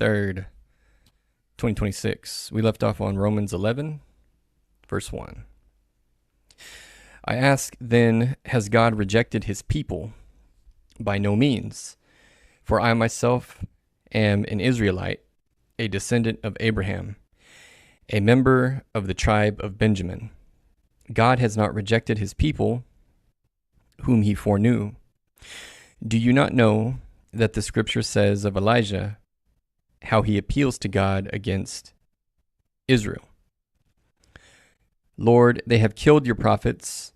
3rd, 2026. We left off on Romans 11, verse 1. I ask then, has God rejected his people? By no means. For I myself am an Israelite, a descendant of Abraham, a member of the tribe of Benjamin. God has not rejected his people, whom he foreknew. Do you not know that the scripture says of Elijah how he appeals to God against Israel? Lord, they have killed your prophets,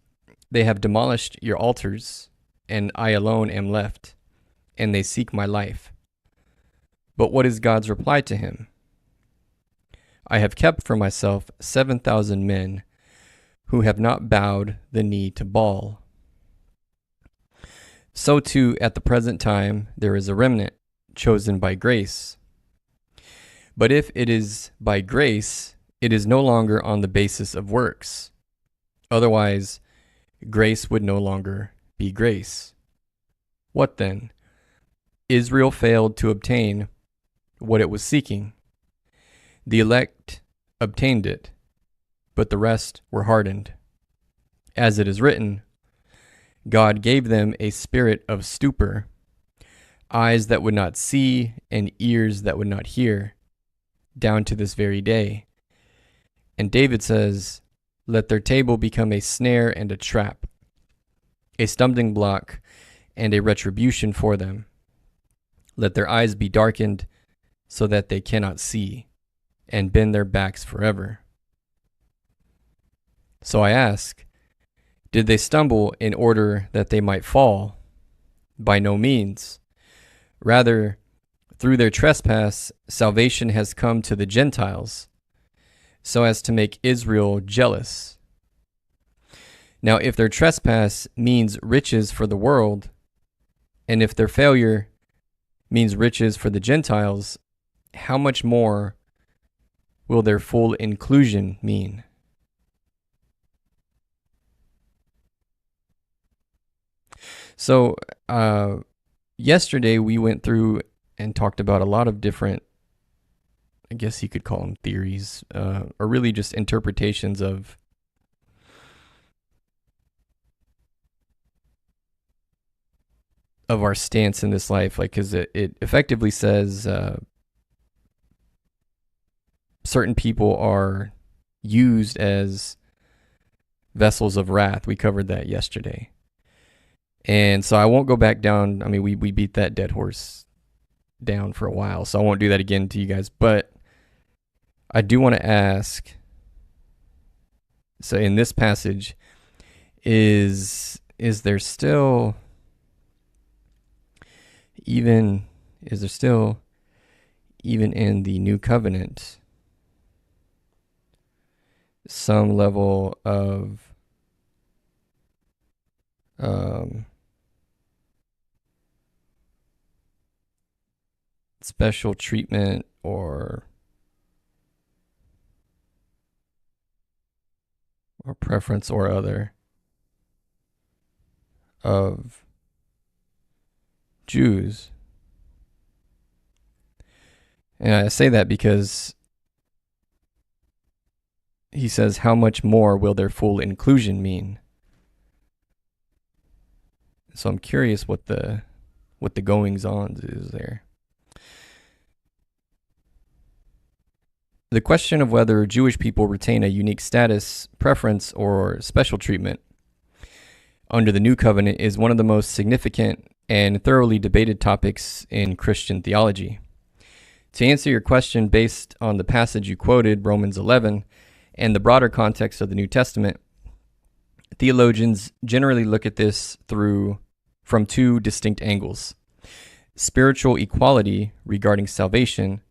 they have demolished your altars, and I alone am left, and they seek my life. But what is God's reply to him? I have kept for myself 7,000 men who have not bowed the knee to Baal. So too, at the present time, there is a remnant chosen by grace. But if it is by grace, it is no longer on the basis of works. Otherwise, grace would no longer be grace. What then? Israel failed to obtain what it was seeking. The elect obtained it, but the rest were hardened. As it is written, God gave them a spirit of stupor, eyes that would not see and ears that would not hear, down to this very day. And David says, let their table become a snare and a trap, a stumbling block and a retribution for them. Let their eyes be darkened so that they cannot see, and bend their backs forever. So I ask, did they stumble in order that they might fall? By no means. Rather, through their trespass, salvation has come to the Gentiles, so as to make Israel jealous. Now, if their trespass means riches for the world, and if their failure means riches for the Gentiles, how much more will their full inclusion mean? So, yesterday we went through and talked about a lot of different, I guess you could call them theories, or really just interpretations of our stance in this life. Like, because it effectively says certain people are used as vessels of wrath. We covered that yesterday. And so I won't go back down. I mean, we beat that dead horse down for a while, so I won't do that again to you guys. But I do want to ask, so in this passage, is there still even in the new covenant some level of special treatment or preference or other of Jews? And I say that because he says, how much more will their full inclusion mean? So I'm curious what the goings-on is there. The question of whether Jewish people retain a unique status, preference, or special treatment under the New Covenant is one of the most significant and thoroughly debated topics in Christian theology. To answer your question based on the passage you quoted, Romans 11, and the broader context of the New Testament, theologians generally look at this from two distinct angles: spiritual equality regarding salvation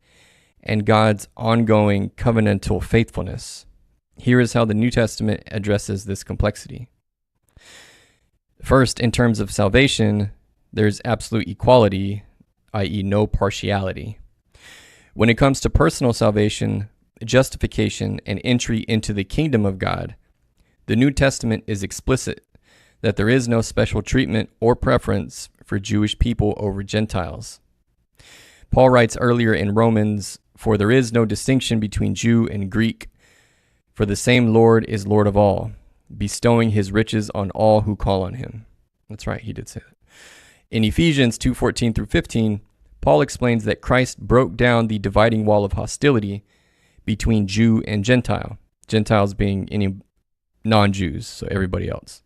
and God's ongoing covenantal faithfulness. Here is how the New Testament addresses this complexity. First, in terms of salvation, there's absolute equality, i.e., no partiality. When it comes to personal salvation, justification, and entry into the kingdom of God, the New Testament is explicit that there is no special treatment or preference for Jewish people over Gentiles. Paul writes earlier in Romans, "For there is no distinction between Jew and Greek, for the same Lord is Lord of all, bestowing his riches on all who call on him." That's right, he did say that. In Ephesians 2:14 through 15, Paul explains that Christ broke down the dividing wall of hostility between Jew and Gentile, Gentiles being any non-Jews, so everybody else,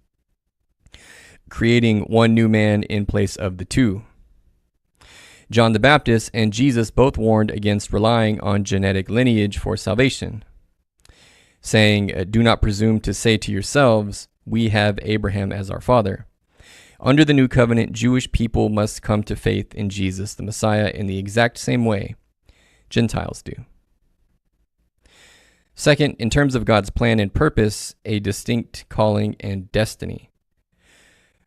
creating one new man in place of the two. John the Baptist and Jesus both warned against relying on genetic lineage for salvation, saying, "Do not presume to say to yourselves, 'We have Abraham as our father.' Under the new covenant, Jewish people must come to faith in Jesus, the Messiah, in the exact same way Gentiles do." Second, in terms of God's plan and purpose, a distinct calling and destiny.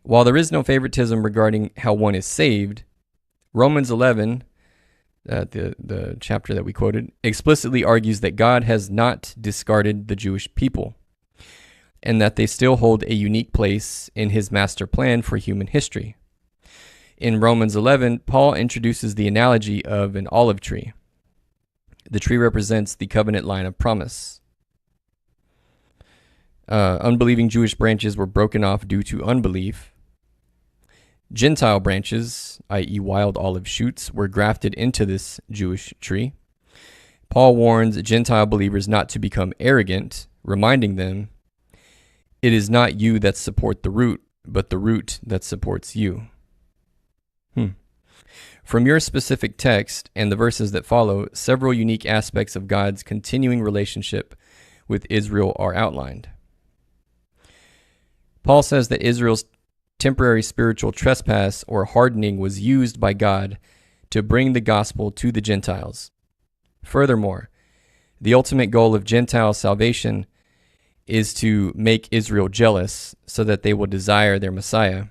While there is no favoritism regarding how one is saved, Romans 11, the chapter that we quoted, explicitly argues that God has not discarded the Jewish people, and that they still hold a unique place in his master plan for human history. In Romans 11, Paul introduces the analogy of an olive tree. The tree represents the covenant line of promise. Unbelieving Jewish branches were broken off due to unbelief. Gentile branches, i.e. wild olive shoots, were grafted into this Jewish tree. Paul warns Gentile believers not to become arrogant, reminding them, "It is not you that support the root, but the root that supports you." From your specific text and the verses that follow, several unique aspects of God's continuing relationship with Israel are outlined. Paul says that Israel's temporary spiritual trespass or hardening was used by God to bring the gospel to the Gentiles. Furthermore, the ultimate goal of Gentile salvation is to make Israel jealous so that they will desire their Messiah.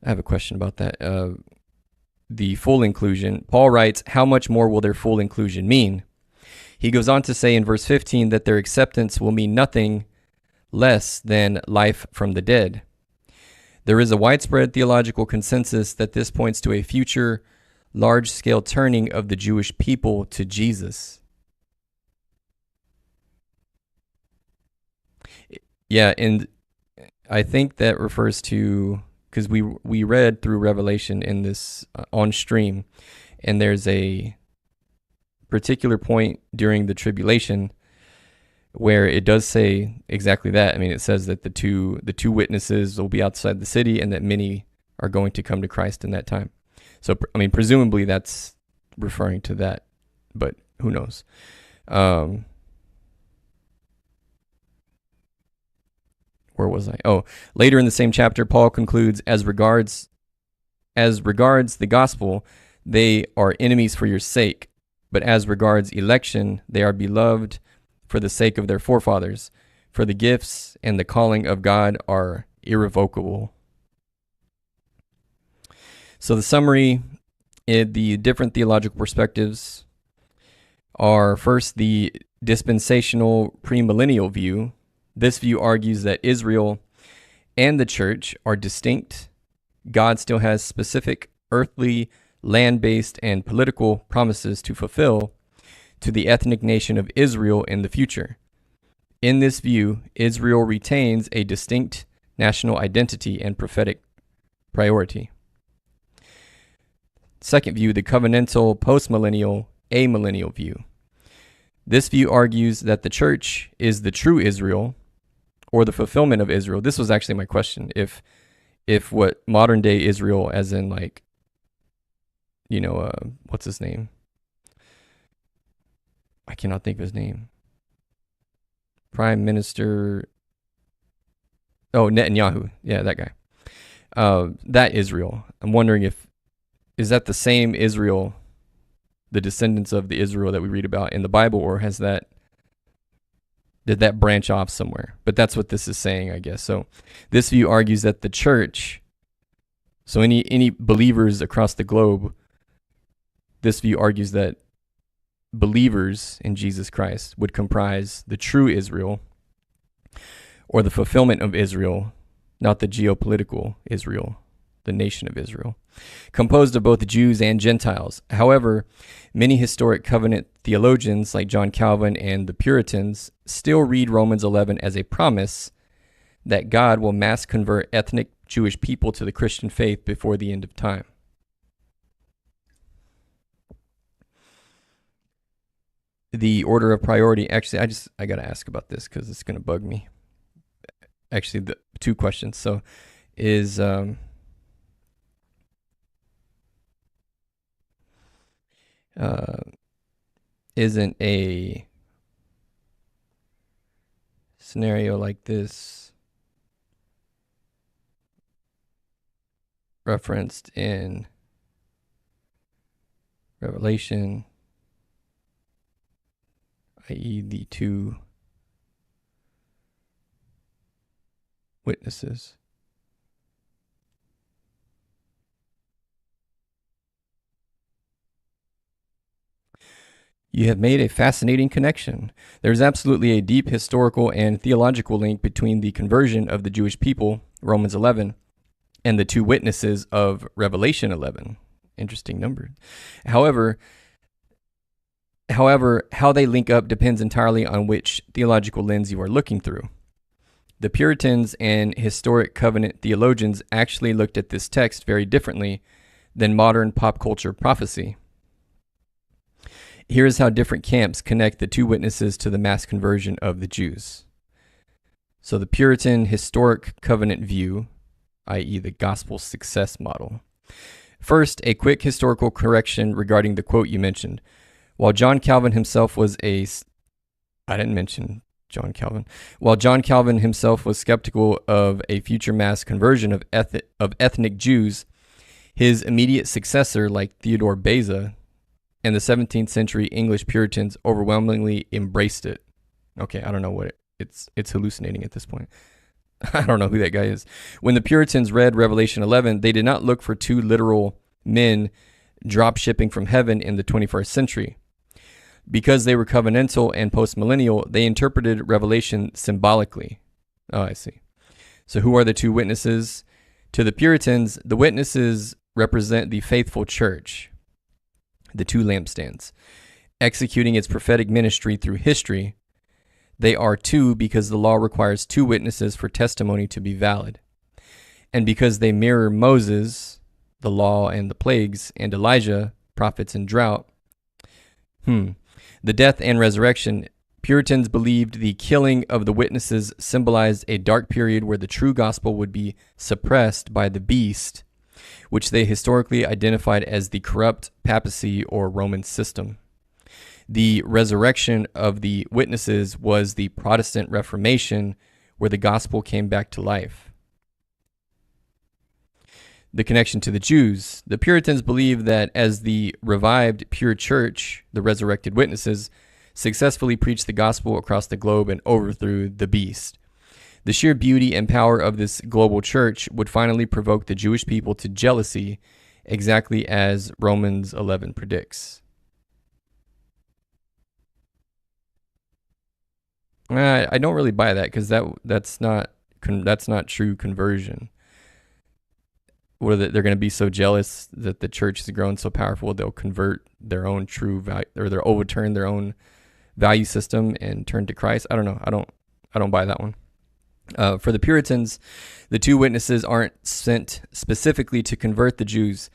I have a question about that. The full inclusion. Paul writes, "How much more will their full inclusion mean?" He goes on to say in verse 15 that their acceptance will mean nothing less than life from the dead. There is a widespread theological consensus that this points to a future large-scale turning of the Jewish people to Jesus. Yeah, and I think that refers to, because we read through Revelation in this on stream, and there's a particular point during the tribulation where it does say exactly that. I mean, it says that the two witnesses will be outside the city, and that many are going to come to Christ in that time. So, I mean, presumably that's referring to that, but who knows? Where was I? Oh, later in the same chapter, Paul concludes, as regards the gospel, they are enemies for your sake, but as regards election, they are beloved for the sake of their forefathers, for the gifts and the calling of God are irrevocable. So the summary, the different theological perspectives are, first, the dispensational premillennial view. This view argues that Israel and the church are distinct. God still has specific earthly, land-based, and political promises to fulfill to the ethnic nation of Israel in the future. In this view, Israel retains a distinct national identity and prophetic priority. Second view, the covenantal, postmillennial, amillennial view. This view argues that the church is the true Israel, or the fulfillment of Israel. This was actually my question. If what modern day Israel, as in like, what's his name? I cannot think of his name. Prime Minister. Oh, Netanyahu. Yeah, that guy. That Israel. I'm wondering is that the same Israel, the descendants of the Israel that we read about in the Bible, or did that branch off somewhere? But that's what this is saying, I guess. So this view argues that the church, so any believers across the globe, this view argues that believers in Jesus Christ would comprise the true Israel, or the fulfillment of Israel, not the geopolitical Israel, the nation of Israel, composed of both Jews and Gentiles. However, many historic covenant theologians like John Calvin and the Puritans still read Romans 11 as a promise that God will mass convert ethnic Jewish people to the Christian faith before the end of time. The order of priority, actually, I got to ask about this because it's going to bug me. Actually, the two questions. So, isn't a scenario like this referenced in Revelation, i.e. the two witnesses? You have made a fascinating connection. There's absolutely a deep historical and theological link between the conversion of the Jewish people, Romans 11, and the two witnesses of Revelation 11. Interesting number. However, how they link up depends entirely on which theological lens you are looking through. The Puritans and historic covenant theologians actually looked at this text very differently than modern pop culture prophecy. Here is how different camps connect the two witnesses to the mass conversion of the Jews. So the Puritan historic covenant view, i.e. the gospel success model. First, a quick historical correction regarding the quote you mentioned. While John Calvin himself was While John Calvin himself was skeptical of a future mass conversion of ethnic Jews, his immediate successor, like Theodore Beza, and the 17th century English Puritans overwhelmingly embraced it. Okay, I don't know what it's hallucinating at this point. I don't know who that guy is. When the Puritans read Revelation 11, they did not look for two literal men drop shipping from heaven in the 21st century. Because they were covenantal and postmillennial, they interpreted Revelation symbolically. Oh, I see. So who are the two witnesses? To the Puritans, the witnesses represent the faithful church, the two lampstands, executing its prophetic ministry through history. They are two because the law requires two witnesses for testimony to be valid. And because they mirror Moses, the law and the plagues, and Elijah, prophets and drought. The death and resurrection. Puritans believed the killing of the witnesses symbolized a dark period where the true gospel would be suppressed by the beast, which they historically identified as the corrupt papacy or Roman system. The resurrection of the witnesses was the Protestant Reformation, where the gospel came back to life. The connection to the Jews. The Puritans believed that as the revived pure church, the resurrected witnesses, successfully preached the gospel across the globe and overthrew the beast. The sheer beauty and power of this global church would finally provoke the Jewish people to jealousy, exactly as Romans 11 predicts. I don't really buy that because that's not true conversion. They're going to be so jealous that the church has grown so powerful they'll convert their own true value, or they'll overturn their own value system and turn to Christ. I don't know. I don't buy that one. For the Puritans, the two witnesses aren't sent specifically to convert the Jews.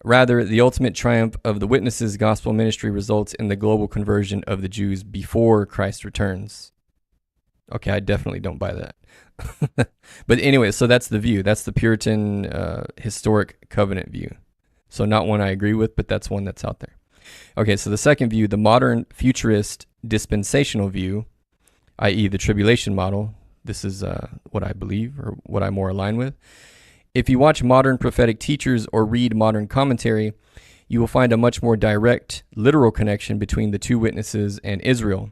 Rather, the ultimate triumph of the witnesses' gospel ministry results in the global conversion of the Jews before Christ returns. Okay, I definitely don't buy that. But anyway, so that's the view. That's the Puritan historic covenant view. So not one I agree with, but that's one that's out there. Okay, so the second view, the modern futurist dispensational view, i.e. the tribulation model. This is what I believe, or what I more align with. If you watch modern prophetic teachers or read modern commentary, you will find a much more direct, literal connection between the two witnesses and Israel.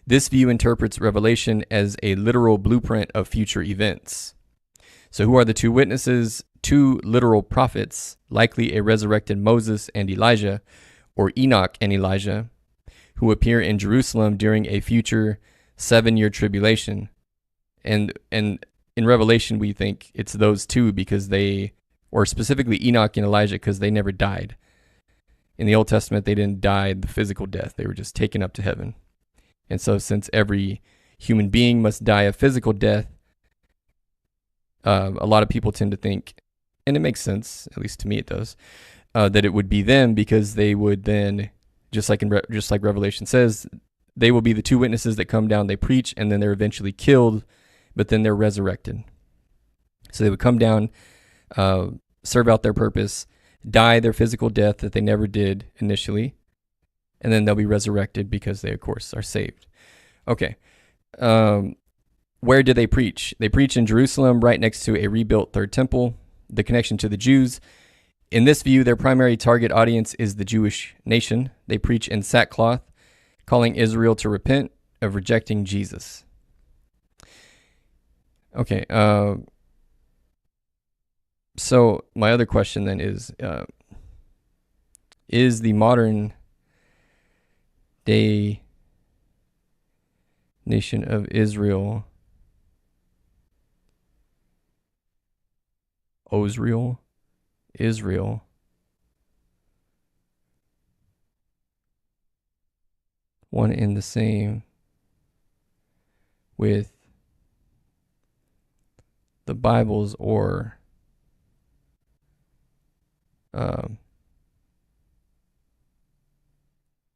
This view interprets Revelation as a literal blueprint of future events. So who are the two witnesses? Two literal prophets, likely a resurrected Moses and Elijah, or Enoch and Elijah, who appear in Jerusalem during a future 7-year tribulation. And in Revelation, we think it's those two because they or specifically Enoch and Elijah, because they never died. In the Old Testament, they didn't die the physical death. They were just taken up to heaven. And so since every human being must die a physical death, a lot of people tend to think, and it makes sense, at least to me it does, that it would be them, because they would then, just like Revelation says, they will be the two witnesses that come down, they preach, and then they're eventually killed, but then they're resurrected. So they would come down, serve out their purpose, die their physical death that they never did initially, and then they'll be resurrected because they, of course, are saved. Okay. Where did they preach? They preach in Jerusalem, right next to a rebuilt third temple. The connection to the Jews. In this view, their primary target audience is the Jewish nation. They preach in sackcloth, calling Israel to repent of rejecting Jesus. Okay. So my other question then is the modern day nation of Israel Israel one and the same with the Bibles, or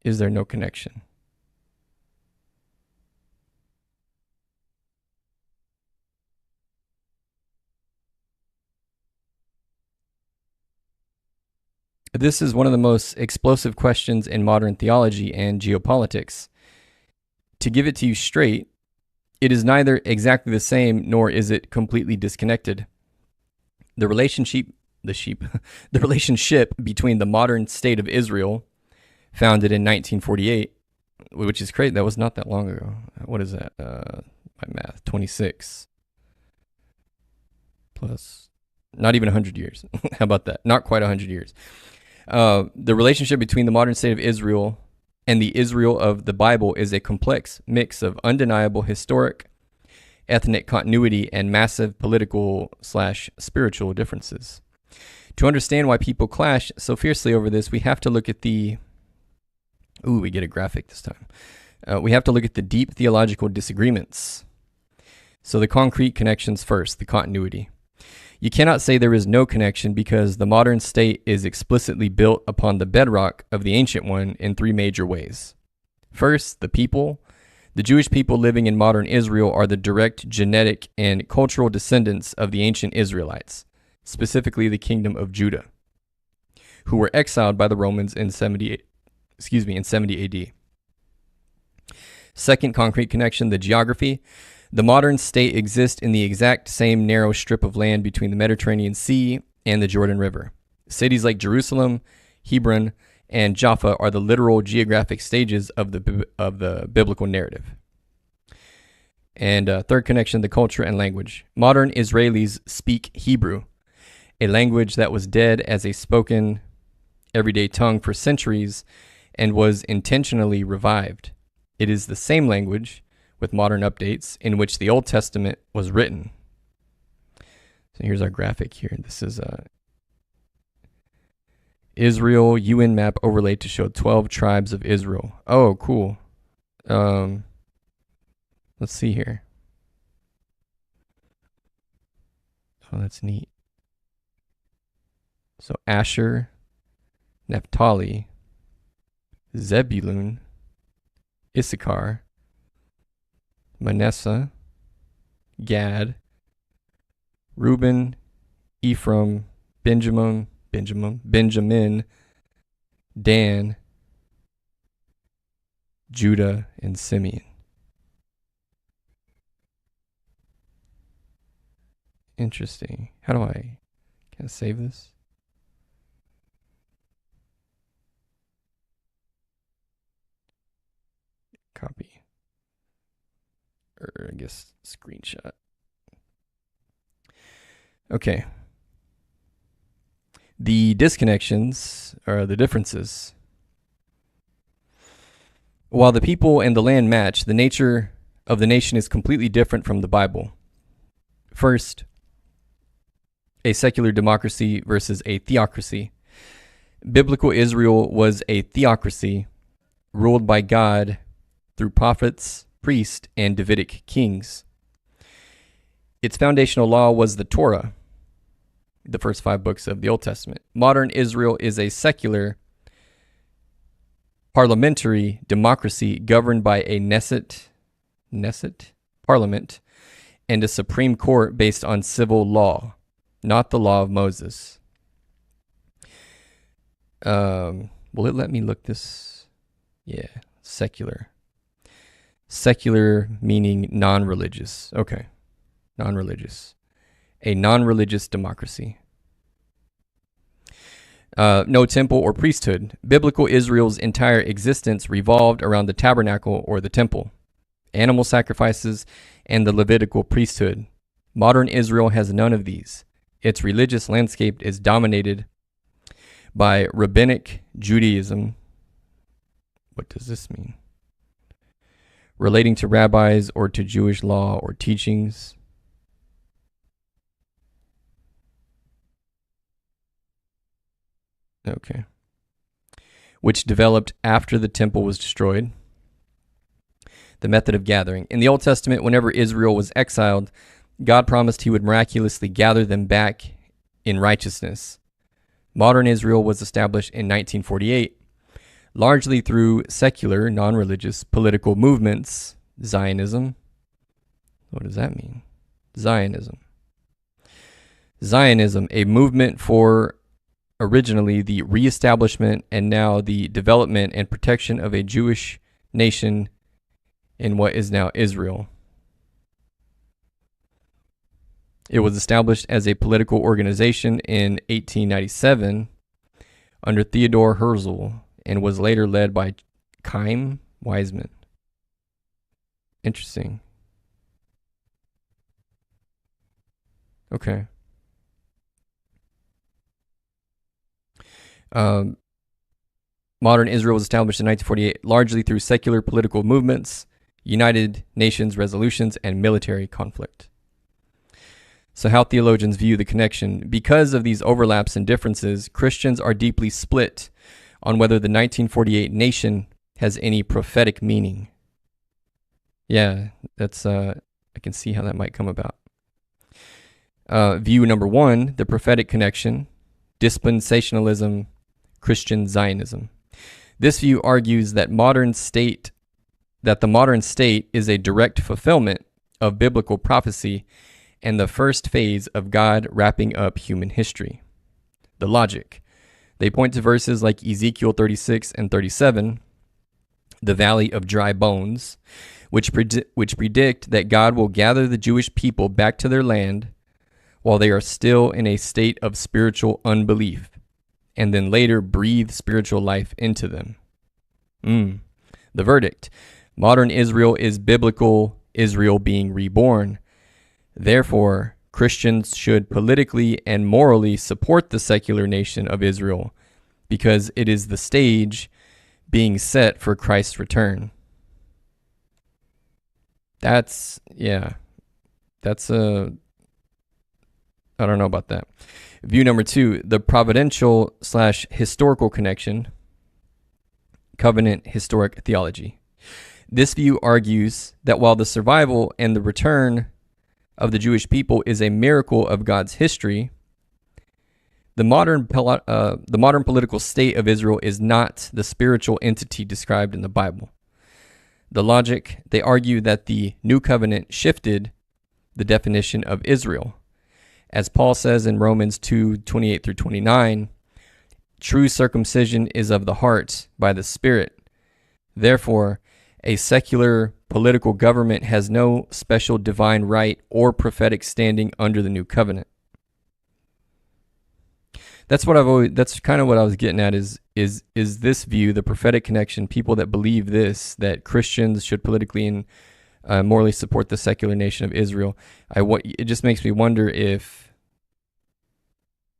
is there no connection? This is one of the most explosive questions in modern theology and geopolitics. To give it to you straight, it is neither exactly the same nor is it completely disconnected. The relationship between the modern state of Israel, founded in 1948, which is crazy. That was not that long ago. What is that? My math, 26 plus, not even 100 years. How about that? Not quite 100 years. The relationship between the modern state of Israel and the Israel of the Bible is a complex mix of undeniable historic, ethnic continuity, and massive political/spiritual differences. To understand why people clash so fiercely over this, we have to look at the... Ooh, we get a graphic this time. We have to look at the deep theological disagreements. So the concrete connections first, the continuity. You cannot say there is no connection because the modern state is explicitly built upon the bedrock of the ancient one in three major ways. First, the people. The Jewish people living in modern Israel are the direct genetic and cultural descendants of the ancient Israelites, specifically the kingdom of Judah, who were exiled by the Romans in 70 AD. Second concrete connection, the geography. The modern state exists in the exact same narrow strip of land between the Mediterranean Sea and the Jordan River. Cities like Jerusalem, Hebron, and Jaffa are the literal geographic stages of the biblical narrative. And third connection, the culture and language. Modern Israelis speak Hebrew, a language that was dead as a spoken everyday tongue for centuries and was intentionally revived. It is the same language, with modern updates, in which the Old Testament was written. So here's our graphic here. This is Israel UN map overlaid to show 12 tribes of Israel. Oh, cool. Let's see here. Oh, that's neat. So Asher, Naphtali, Zebulun, Issachar, Manasseh, Gad, Reuben, Ephraim, Benjamin, Dan, Judah, and Simeon. Interesting. Can I save this? Copy. Or I guess screenshot. Okay. The disconnections are the differences. While the people and the land match, the nature of the nation is completely different from the Bible. First, a secular democracy versus a theocracy. Biblical Israel was a theocracy ruled by God through prophets, priests, and Davidic kings. Its foundational law was the Torah, the first 5 books of the Old Testament. Modern Israel is a secular parliamentary democracy governed by a Knesset parliament and a Supreme Court based on civil law, not the law of Moses. Will it let me look this? Yeah, secular. Secular meaning non-religious. Okay, non-religious. A non-religious democracy. No temple or priesthood. Biblical Israel's entire existence revolved around the tabernacle or the temple, animal sacrifices, and the Levitical priesthood. Modern Israel has none of these. Its religious landscape is dominated by rabbinic Judaism. What does this mean? Relating to rabbis or to Jewish law or teachings. Okay. Which developed after the temple was destroyed. The method of gathering. In the Old Testament, whenever Israel was exiled, God promised he would miraculously gather them back in righteousness. Modern Israel was established in 1948, largely through secular, non-religious political movements. Zionism. What does that mean? Zionism. Zionism, a movement for originally the reestablishment and now the development and protection of a Jewish nation in what is now Israel. It was established as a political organization in 1897 under Theodore Herzl and was later led by Chaim Weizmann. Interesting. Okay. Modern Israel was established in 1948 largely through secular political movements, United Nations resolutions, and military conflict. So how theologians view the connection. Because of these overlaps and differences, Christians are deeply split on whether the 1948 nation has any prophetic meaning. Yeah, that's I can see how that might come about. View number 1, the prophetic connection, dispensationalism, Christian Zionism. This view argues that the modern state is a direct fulfillment of biblical prophecy and the first phase of God wrapping up human history. The logic. They point to verses like Ezekiel 36 and 37, the valley of dry bones, which predict that God will gather the Jewish people back to their land while they are still in a state of spiritual unbelief, and then later breathe spiritual life into them. The verdict. Modern Israel is biblical Israel being reborn. Therefore, Christians should politically and morally support the secular nation of Israel because it is the stage being set for Christ's return. I don't know about that. View number 2, the providential/historical connection, covenant historic theology. This view argues that while the survival and the return of the Jewish people is a miracle of God's history, the modern political state of Israel is not the spiritual entity described in the Bible. The logic, they argue that the new covenant shifted the definition of Israel. As Paul says in Romans 2:28 through 29, true circumcision is of the heart by the Spirit. Therefore, a secular political government has no special divine right or prophetic standing under the new covenant. That's kind of what I was getting at is this view, the prophetic connection, people that believe this, that Christians should politically and morally support the secular nation of Israel. It just makes me wonder if,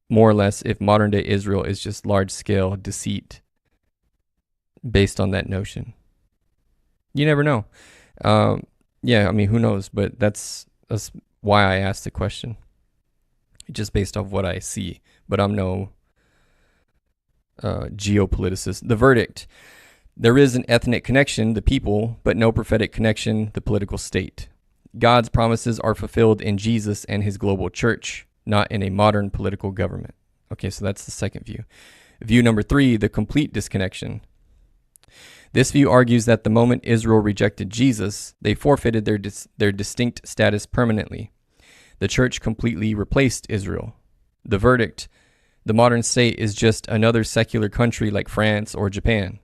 more or less, if modern day Israel is just large scale deceit based on that notion. You never know. Who knows? But that's why I asked the question. just based off what I see. But I'm no geopoliticist. The verdict: there is an ethnic connection, the people, but no prophetic connection, the political state. God's promises are fulfilled in Jesus and his global church, not in a modern political government. Okay, so that's the second view. View number 3, the complete disconnection. This view argues that the moment Israel rejected Jesus, they forfeited their distinct status permanently. The church completely replaced Israel. The verdict: the modern state is just another secular country like France or Japan.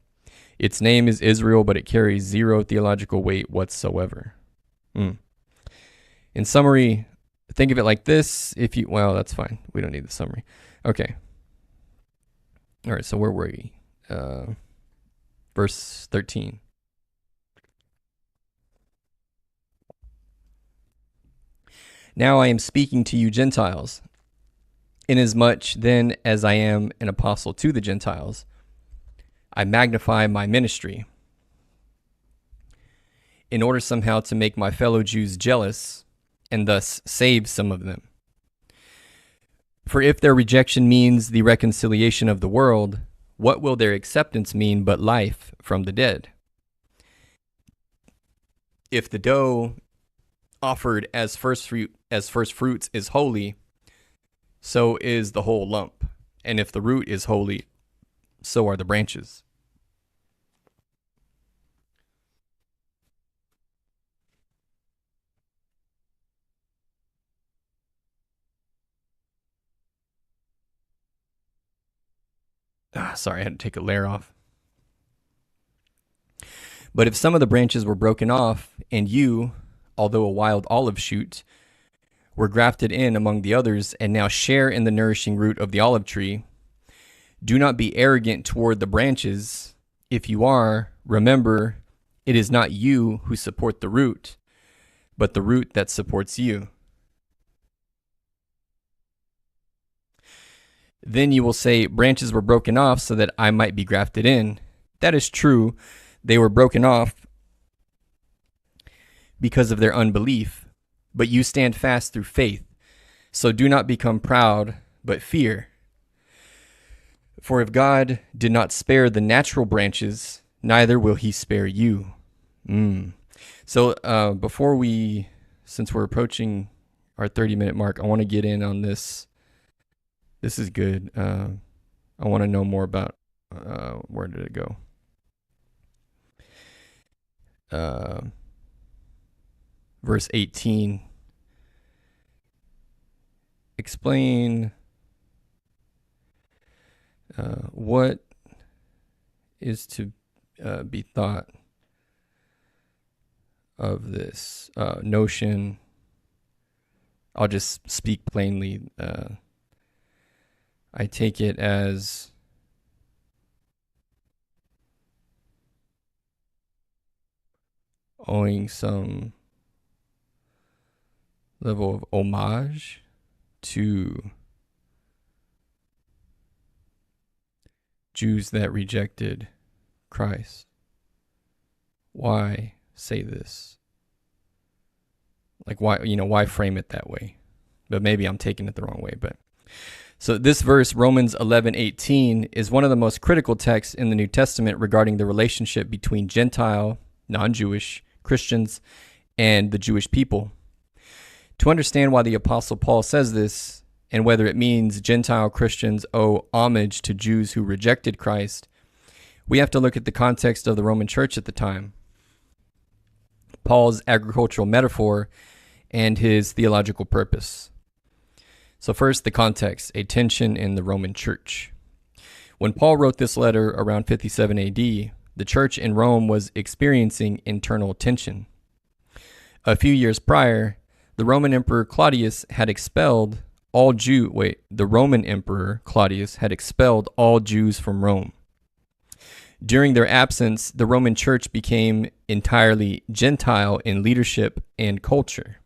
Its name is Israel, but it carries zero theological weight whatsoever. In summary, think of it like this. Well, that's fine. We don't need the summary. Okay. All right, so where were we? Verse 13. Now I am speaking to you Gentiles, inasmuch then as I am an apostle to the Gentiles, I magnify my ministry, in order somehow to make my fellow Jews jealous, and thus save some of them. For if their rejection means the reconciliation of the world, what will their acceptance mean but life from the dead? If the dough offered as first fruits is holy, so is the whole lump. And if the root is holy, so are the branches. Sorry, I had to take a layer off. But if some of the branches were broken off, and you, although a wild olive shoot, were grafted in among the others, and now share in the nourishing root of the olive tree, do not be arrogant toward the branches. If you are, remember, it is not you who support the root, but the root that supports you. Then you will say, branches were broken off so that I might be grafted in. That is true. They were broken off because of their unbelief, but you stand fast through faith. So do not become proud, but fear. For if God did not spare the natural branches, neither will he spare you. So since we're approaching our 30-minute mark, I want to get in on this. This is good. I want to know more about where did it go? Verse 18. Explain what is to be thought of this notion. I'll just speak plainly. I take it as owing some level of homage to Jews that rejected Christ. Why say this? Like, why frame it that way? But maybe I'm taking it the wrong way. So this verse, Romans 11:18, is one of the most critical texts in the New Testament regarding the relationship between Gentile, non-Jewish Christians and the Jewish people. To understand why the Apostle Paul says this, and whether it means Gentile Christians owe homage to Jews who rejected Christ, we have to look at the context of the Roman Church at the time, Paul's agricultural metaphor, and his theological purpose. So first, the context, a tension in the Roman Church. When Paul wrote this letter around 57 AD, the church in Rome was experiencing internal tension. A few years prior, the Roman Emperor Claudius had expelled all Jews from Rome. During their absence, the Roman Church became entirely Gentile in leadership and culture.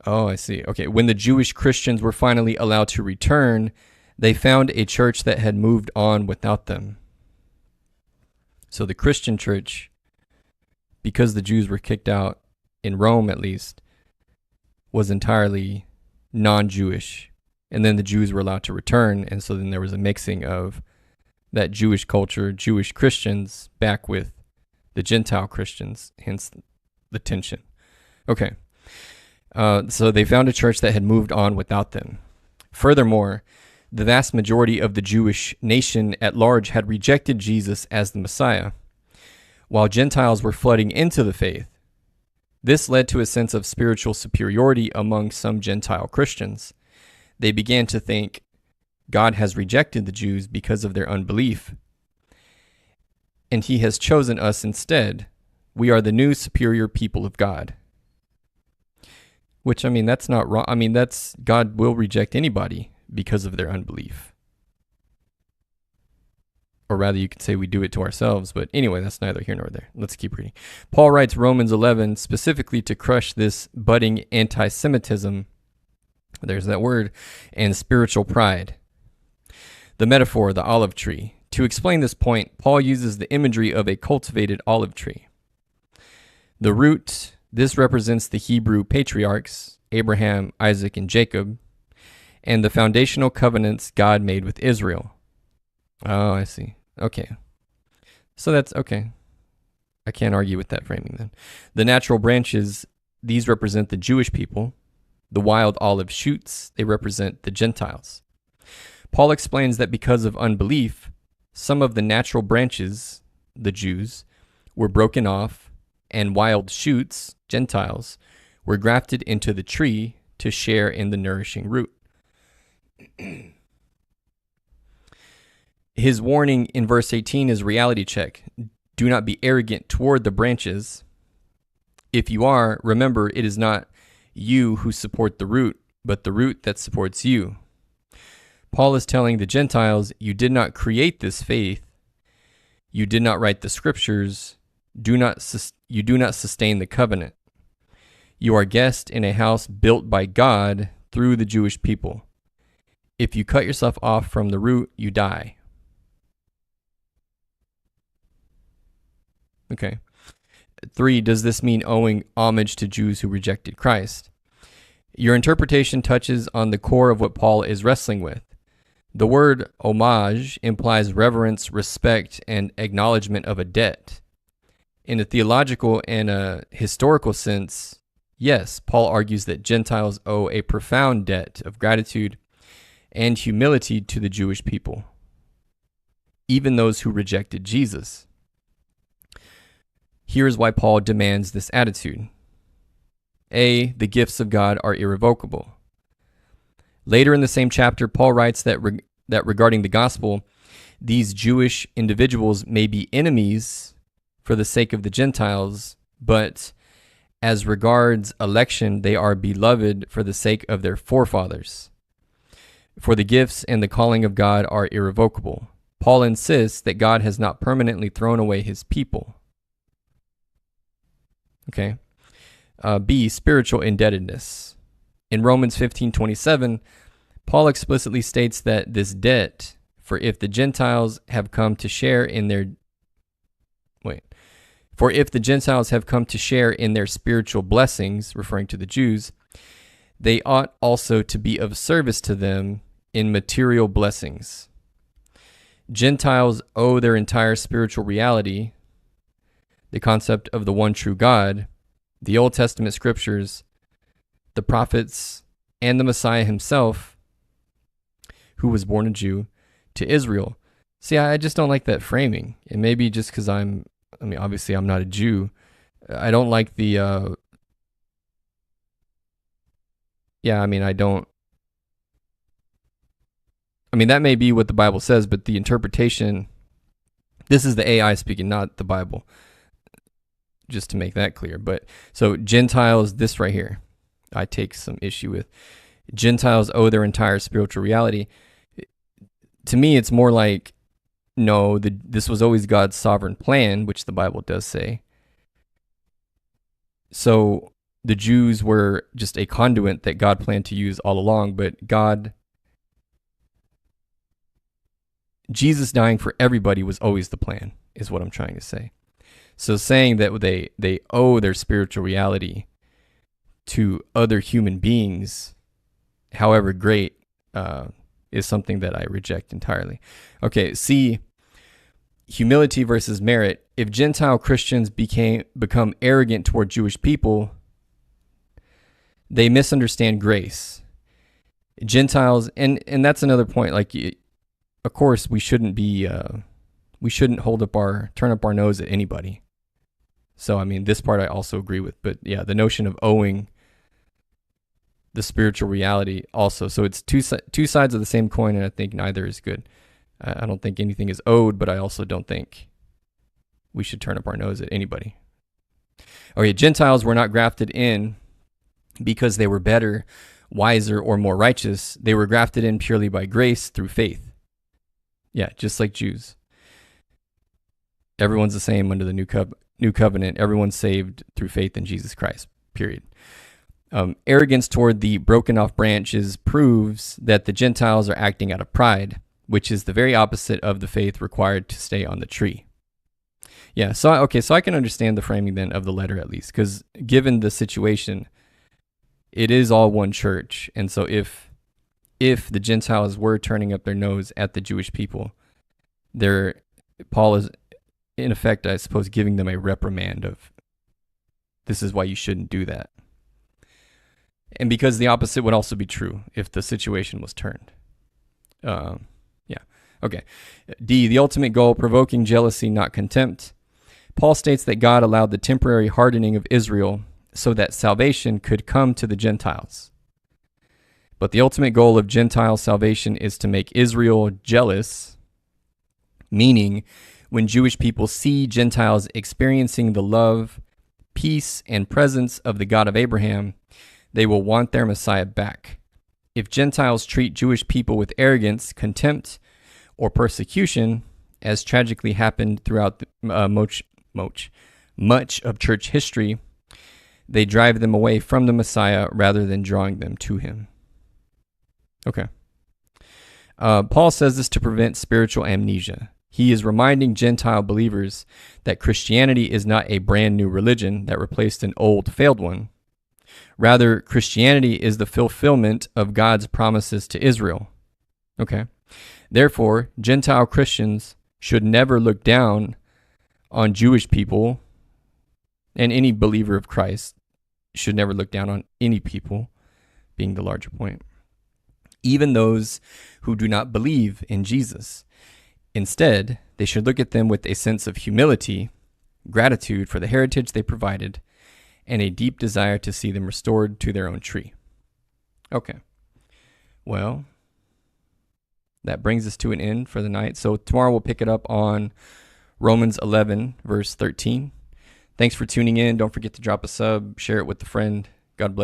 Oh, I see. Okay, when the Jewish Christians were finally allowed to return, they found a church that had moved on without them. So the Christian church, because the Jews were kicked out, in Rome at least, was entirely non-Jewish. And then the Jews were allowed to return. And so then there was a mixing of that Jewish culture, Jewish Christians, back with the Gentile Christians, hence the tension. Okay. So they found a church that had moved on without them. Furthermore, the vast majority of the Jewish nation at large had rejected Jesus as the Messiah, while Gentiles were flooding into the faith. This led to a sense of spiritual superiority among some Gentile Christians. They began to think God has rejected the Jews because of their unbelief, and he has chosen us instead. We are the new superior people of God. Which, I mean, that's not wrong. I mean, that's God will reject anybody because of their unbelief. Or rather, you could say we do it to ourselves. But anyway, that's neither here nor there. Let's keep reading. Paul writes Romans 11 specifically to crush this budding anti-Semitism, there's that word, and spiritual pride. The metaphor, the olive tree. To explain this point, Paul uses the imagery of a cultivated olive tree. The root, this represents the Hebrew patriarchs, Abraham, Isaac, and Jacob, and the foundational covenants God made with Israel. Oh, I see. Okay. So that's okay. I can't argue with that framing then. The natural branches, these represent the Jewish people. The wild olive shoots, they represent the Gentiles. Paul explains that because of unbelief, some of the natural branches, the Jews, were broken off, and wild shoots, Gentiles, were grafted into the tree to share in the nourishing root. His warning in verse 18 is reality check. Do not be arrogant toward the branches. If you are, remember it is not you who support the root, but the root that supports you. Paul is telling the Gentiles, you did not create this faith. You did not write the scriptures. You do not sustain the covenant. You are guests in a house built by God through the Jewish people. If you cut yourself off from the root, you die. Okay. 3, does this mean owing homage to Jews who rejected Christ? Your interpretation touches on the core of what Paul is wrestling with. The word homage implies reverence, respect, and acknowledgement of a debt. In a theological and a historical sense, yes, Paul argues that Gentiles owe a profound debt of gratitude and humility to the Jewish people, even those who rejected Jesus. Here's why Paul demands this attitude. A, the gifts of God are irrevocable. Later in the same chapter, Paul writes that regarding the gospel, these Jewish individuals may be enemies for the sake of the Gentiles, but as regards election, they are beloved for the sake of their forefathers. For the gifts and the calling of God are irrevocable. Paul insists that God has not permanently thrown away his people. Okay. B, spiritual indebtedness. In Romans 15:27, Paul explicitly states that this debt, for if the Gentiles have come to share in their spiritual blessings, referring to the Jews, they ought also to be of service to them in material blessings. Gentiles owe their entire spiritual reality, the concept of the one true God, the Old Testament scriptures, the prophets, and the Messiah himself, who was born a Jew, to Israel. See, I just don't like that framing. And maybe just because obviously I'm not a Jew. I don't like the, that may be what the Bible says, but the interpretation, this is the AI speaking, not the Bible, just to make that clear. But so Gentiles, this right here, I take some issue with. Gentiles owe their entire spiritual reality. To me, it's more like, no, this was always God's sovereign plan, which the Bible does say. So the Jews were just a conduit that God planned to use all along, but Jesus dying for everybody was always the plan, is what I'm trying to say. So saying that they owe their spiritual reality to other human beings however great, is something that I reject entirely. Okay, C, humility versus merit. If Gentile Christians become arrogant toward Jewish people, they misunderstand grace. Gentiles, and that's another point. Like, of course, we shouldn't turn up our nose at anybody. So, I mean, this part I also agree with. But yeah, the notion of owing the spiritual reality also. So it's two sides of the same coin, and I think neither is good. I don't think anything is owed, but I also don't think we should turn up our nose at anybody. Okay, Gentiles were not grafted in because they were better, wiser, or more righteous. They were grafted in purely by grace through faith. Yeah, just like Jews. Everyone's the same under the new covenant. Everyone's saved through faith in Jesus Christ, period. Arrogance toward the broken off branches proves that the Gentiles are acting out of pride, which is the very opposite of the faith required to stay on the tree. Yeah, so I can understand the framing then of the letter at least, because given the situation, it is all one church. And so if the Gentiles were turning up their nose at the Jewish people, Paul is, in effect, I suppose, giving them a reprimand of, this is why you shouldn't do that. And because the opposite would also be true if the situation was turned. Okay. D, the ultimate goal, provoking jealousy, not contempt. Paul states that God allowed the temporary hardening of Israel so that salvation could come to the Gentiles. But the ultimate goal of Gentile salvation is to make Israel jealous, meaning when Jewish people see Gentiles experiencing the love, peace, and presence of the God of Abraham, they will want their Messiah back. If Gentiles treat Jewish people with arrogance, contempt, or persecution, as tragically happened throughout much of church history, they drive them away from the Messiah rather than drawing them to him. Okay. Paul says this to prevent spiritual amnesia. He is reminding Gentile believers that Christianity is not a brand new religion that replaced an old, failed one. Rather, Christianity is the fulfillment of God's promises to Israel. Okay. Therefore, Gentile Christians should never look down on Jewish people, and any believer of Christ should never look down on any people, being the larger point, even those who do not believe in Jesus. Instead, they should look at them with a sense of humility, gratitude for the heritage they provided, and a deep desire to see them restored to their own tree. Okay. Well, that brings us to an end for the night. So tomorrow we'll pick it up on Romans 11, verse 13. Thanks for tuning in. Don't forget to drop a sub, share it with a friend. God bless.